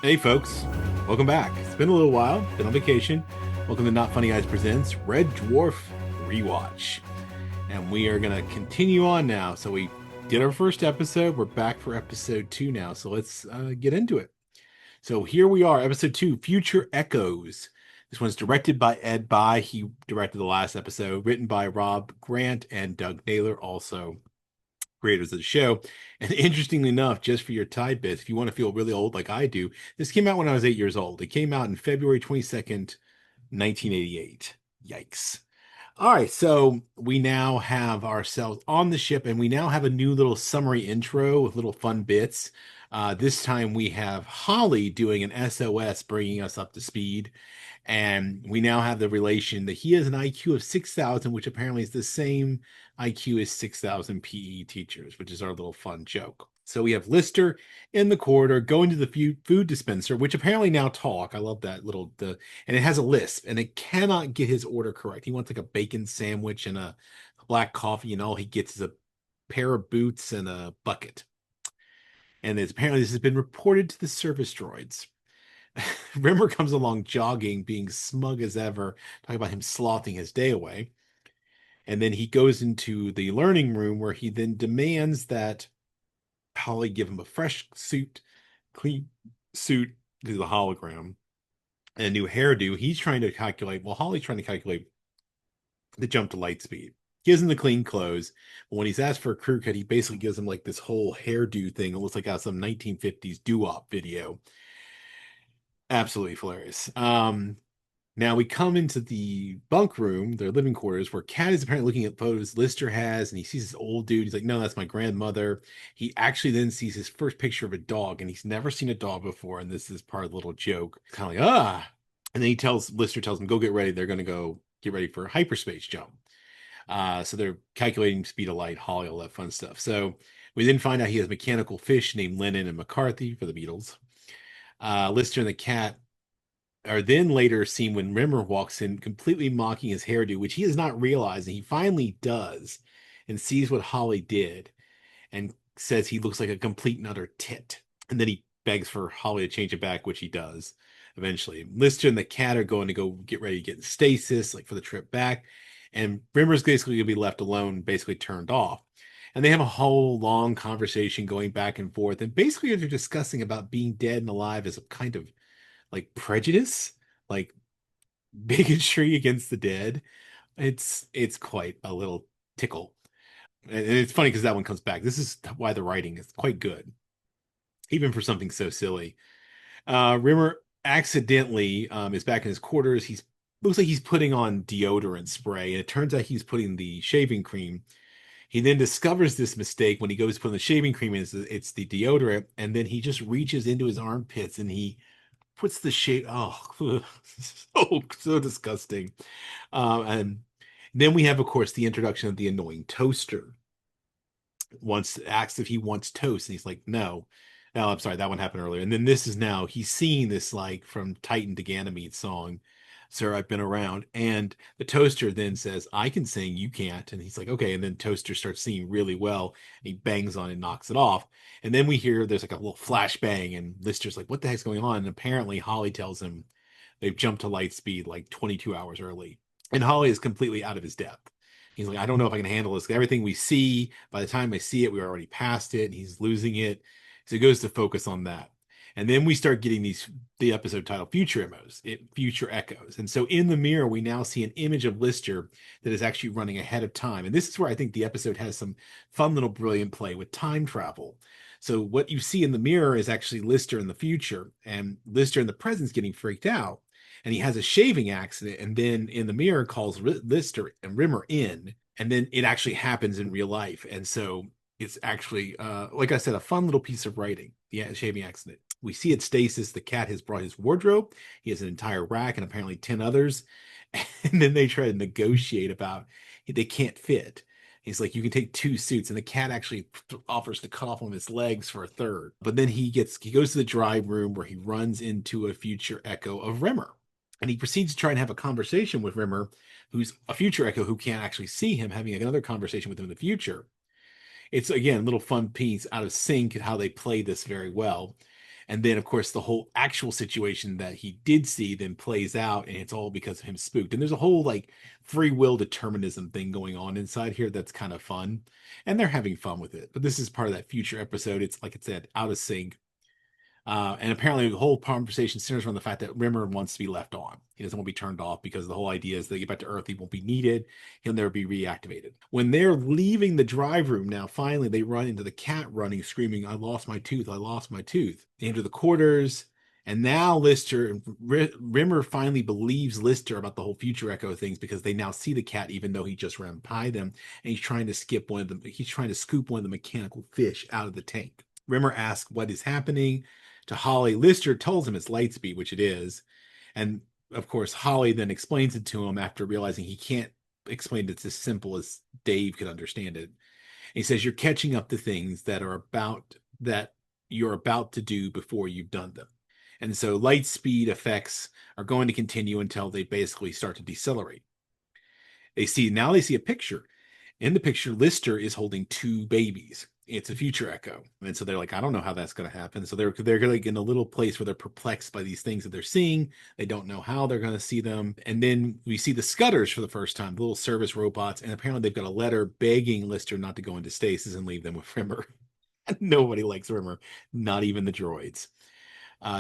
Hey folks, welcome back. It's been a little while, been on vacation. Welcome to Not Funny Guys Presents Red Dwarf Rewatch. And we are going to continue on now. So we did our first episode. We're back for episode 2 now. So let's get into it. So here we are, episode 2, Future Echoes. This one's directed by Ed By. He directed the last episode, written by Rob Grant and Doug Naylor, also creators of the show. And interestingly enough, just for your tidbits, if you want to feel really old like I do, this came out when I was 8 years old. It came out in February 22nd, 1988. Yikes. All right, so we now have ourselves on the ship, and we now have a new little summary intro with little fun bits. This time we have Holly doing an SOS, bringing us up to speed. And we now have the relation that he has an IQ of 6,000, which apparently is the same IQ as 6,000 PE teachers, which is our little fun joke. So we have Lister in the corridor going to the food dispenser, which apparently now talk. I love that and it has a lisp, and it cannot get his order correct. He wants like a bacon sandwich and a black coffee, and all he gets is a pair of boots and a bucket. And apparently this has been reported to the service droids. Rimmer comes along jogging, being smug as ever, talking about him slothing his day away. And then he goes into the learning room where he then demands that Holly give him a fresh suit, clean suit to the hologram, and a new hairdo. He's trying to calculate, well, Holly's trying to calculate the jump to light speed. Gives him the clean clothes. But when he's asked for a crew cut, he basically gives him like this whole hairdo thing. It looks like out some 1950s doo-wop video. Absolutely hilarious. Now we come into the bunk room, their living quarters, where Cat is apparently looking at photos Lister has, and he sees this old dude. He's like, "No, that's my grandmother." He actually then sees his first picture of a dog, and he's never seen a dog before. And this is part of the little joke. It's kind of like, ah. And then Lister tells him, "Go get ready. They're going to go get ready for a hyperspace jump." So they're calculating speed of light, Holly, all that fun stuff. So we then find out he has mechanical fish named Lennon and McCarthy for the Beatles. Lister and the cat are then later seen when Rimmer walks in, completely mocking his hairdo, which he does not realize, and he finally does, and sees what Holly did, and says he looks like a complete and utter tit. And then he begs for Holly to change it back, which he does eventually. Lister and the cat are going to go get ready to get in stasis, like for the trip back, and Rimmer's basically going to be left alone, basically turned off. And they have a whole long conversation going back and forth, and basically they're discussing about being dead and alive as a kind of like prejudice, like bigotry against the dead. It's quite a little tickle. And it's funny because that one comes back. This is why the writing is quite good, even for something so silly. Rimmer accidentally is back in his quarters. He's looks like he's putting on deodorant spray, and it turns out he's putting the shaving cream. He then discovers this mistake when he goes to put the shaving cream in. It's the deodorant, and then he just reaches into his armpits and he puts the shade. Oh, so disgusting. And then we have, of course, the introduction of the annoying toaster. Once asks if he wants toast, and he's like, no. No, I'm sorry, that one happened earlier. And then this is now he's seeing this like from Titan to Ganymede song, "Sir, I've been around." And the toaster then says, "I can sing, you can't." And he's like, "Okay." And then Toaster starts singing really well. And he bangs on it and knocks it off. And then we hear there's like a little flash bang, and Lister's like, "What the heck's going on?" And apparently Holly tells him they've jumped to light speed like 22 hours early. And Holly is completely out of his depth. He's like, "I don't know if I can handle this. Everything we see, by the time I see it, we're already past it." And he's losing it. So he goes to focus on that. And then we start getting the episode title Future Echoes. And so in the mirror, we now see an image of Lister that is actually running ahead of time. And this is where I think the episode has some fun little brilliant play with time travel. So what you see in the mirror is actually Lister in the future, and Lister in the present is getting freaked out. And he has a shaving accident, and then in the mirror calls Lister and Rimmer in, and then it actually happens in real life. And so it's actually, like I said, a fun little piece of writing, the shaving accident. We see at Stasis, the cat has brought his wardrobe. He has an entire rack and apparently 10 others. And then they try to negotiate about they can't fit. He's like, "You can take two suits." And the cat actually offers to cut off one of his legs for a third. But then he goes to the drive room where he runs into a future echo of Rimmer. And he proceeds to try and have a conversation with Rimmer, who's a future echo who can't actually see him, having another conversation with him in the future. it's again a little fun piece out of sync how they play this very well. And then, of course, the whole actual situation that he did see then plays out, and it's all because of him spooked. And there's a whole like free will determinism thing going on inside here that's kind of fun, and they're having fun with it. But this is part of that future episode. It's like I said, out of sync. And apparently, the whole conversation centers around the fact that Rimmer wants to be left on. He doesn't want to be turned off because the whole idea is that they get back to Earth, he won't be needed. He'll never be reactivated. When they're leaving the drive room now, finally, they run into the cat running, screaming, "I lost my tooth! I lost my tooth!" They enter the quarters. And now Rimmer finally believes Lister about the whole future echo things because they now see the cat, even though he just ran by them. And he's trying to skip one of them. He's trying to scoop one of the mechanical fish out of the tank. Rimmer asks what is happening to Holly. Lister tells him it's Lightspeed, which it is. And of course, Holly then explains it to him after realizing he can't explain it as simple as Dave could understand it. And he says, "You're catching up to things that you're about to do before you've done them." And so light speed effects are going to continue until they basically start to decelerate. They see a picture. In the picture, Lister is holding two babies. It's a future echo. And so they're like, I don't know how that's going to happen. So they're like in a little place where they're perplexed by these things that they're seeing. They don't know how they're going to see them. And then we see the Scudders for the first time, the little service robots. And apparently they've got a letter begging Lister not to go into stasis and leave them with Rimmer. Nobody likes Rimmer, not even the droids.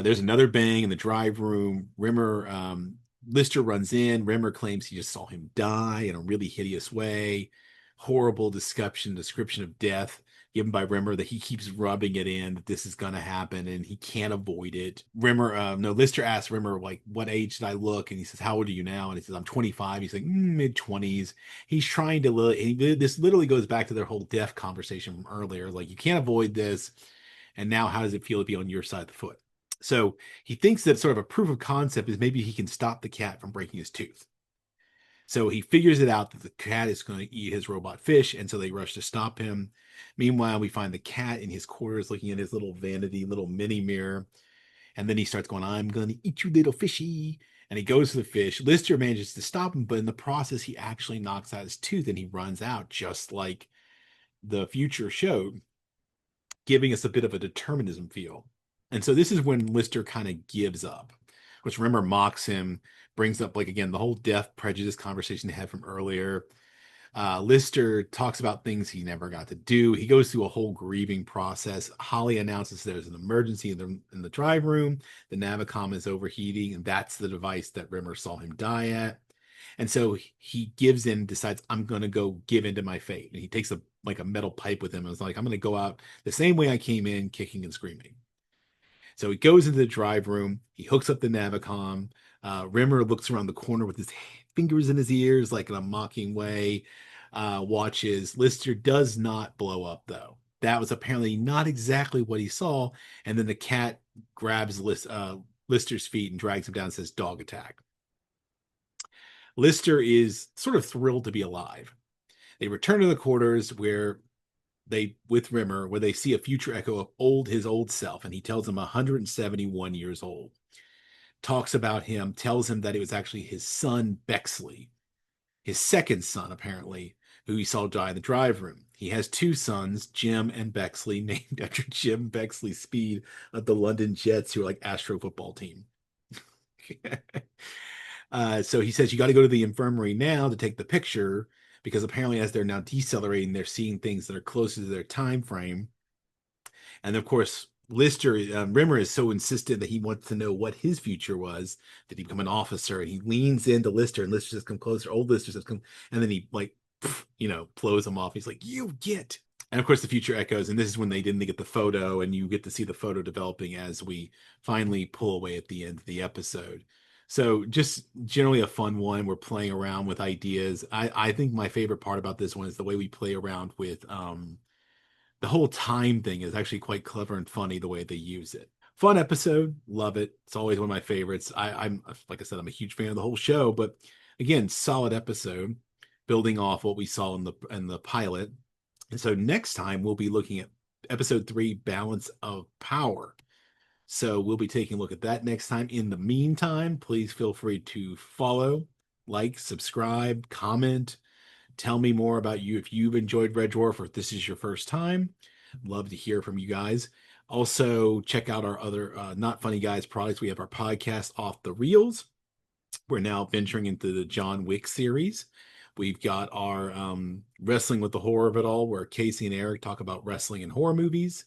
There's another bang in the drive room. Lister runs in. Rimmer claims he just saw him die in a really hideous way. Horrible description of death given by Rimmer that he keeps rubbing it in that this is going to happen and he can't avoid it. Lister asks Rimmer, like, what age did I look? And he says, how old are you now? And he says, I'm 25. He's like, mid 20s. He's trying to, this literally goes back to their whole death conversation from earlier. Like, you can't avoid this. And now how does it feel to be on your side of the foot? So he thinks that sort of a proof of concept is maybe he can stop the cat from breaking his tooth. So he figures it out that the cat is going to eat his robot fish, and so they rush to stop him. Meanwhile, we find the cat in his quarters looking at his little vanity, little mini mirror. And then he starts going, I'm going to eat you, little fishy. And he goes to the fish. Lister manages to stop him, but in the process, he actually knocks out his tooth and he runs out, just like the future showed, giving us a bit of a determinism feel. And so this is when Lister kind of gives up, which Rimmer mocks him, brings up, like, again, the whole death prejudice conversation they had from earlier. Lister talks about things he never got to do. He goes through a whole grieving process. Holly announces there's an emergency in the drive room. The Navicom is overheating, and that's the device that Rimmer saw him die at. And so he gives in, decides, I'm going to go give into my fate. And he takes a metal pipe with him and is like, I'm going to go out the same way I came in, kicking and screaming. So he goes into the drive room. He hooks up the Navicom. Rimmer looks around the corner with his fingers in his ears, like in a mocking way. Watches. Lister does not blow up, though. That was apparently not exactly what he saw. And then the cat grabs Lister's feet and drags him down and says, dog attack. Lister is sort of thrilled to be alive. They return to the quarters with Rimmer, where they see a future echo of his old self, and he tells him 171 years old. Talks about him, tells him that it was actually his son, Bexley, his second son, apparently, who he saw die in the drive room. He has two sons, Jim and Bexley, named after Jim Bexley Speed of the London Jets, who are like Astro football team. So he says, you got to go to the infirmary now to take the picture, because apparently as they're now decelerating, they're seeing things that are closer to their time frame. And of course, Rimmer is so insistent that he wants to know what his future was, that he become an officer, and he leans into Lister, and Lister says, come closer. Old Lister says, come. And then he, like, blows him off. He's like, you get. And of course, the future echoes, and this is when they didn't get the photo, and you get to see the photo developing as we finally pull away at the end of the episode. So just generally a fun one. We're playing around with ideas. I think my favorite part about this one is the way we play around with the whole time thing is actually quite clever and funny the way they use it. Fun episode. Love it. It's always one of my favorites. I'm like I said, I'm a huge fan of the whole show, but again, solid episode building off what we saw in the pilot. And so next time we'll be looking at episode 3, Balance of Power. So we'll be taking a look at that next time. In the meantime, please feel free to follow, like, subscribe, comment, Tell me more about you if you've enjoyed Red Dwarf or if this is your first time. Love to hear from you guys. Also, check out our other Not Funny Guys products. We have our podcast, Off the Reels. We're now venturing into the John Wick series. We've got our Wrestling with the Horror of It All, where Casey and Eric talk about wrestling and horror movies.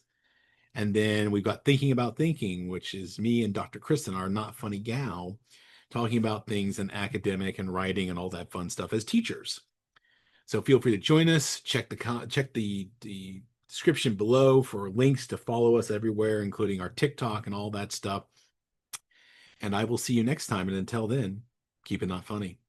And then we've got Thinking About Thinking, which is me and Dr. Kristen, our not funny gal, talking about things in academic and writing and all that fun stuff as teachers. So feel free to join us. Check the description below for links to follow us everywhere, including our TikTok and all that stuff. And I will see you next time. And until then, keep it not funny.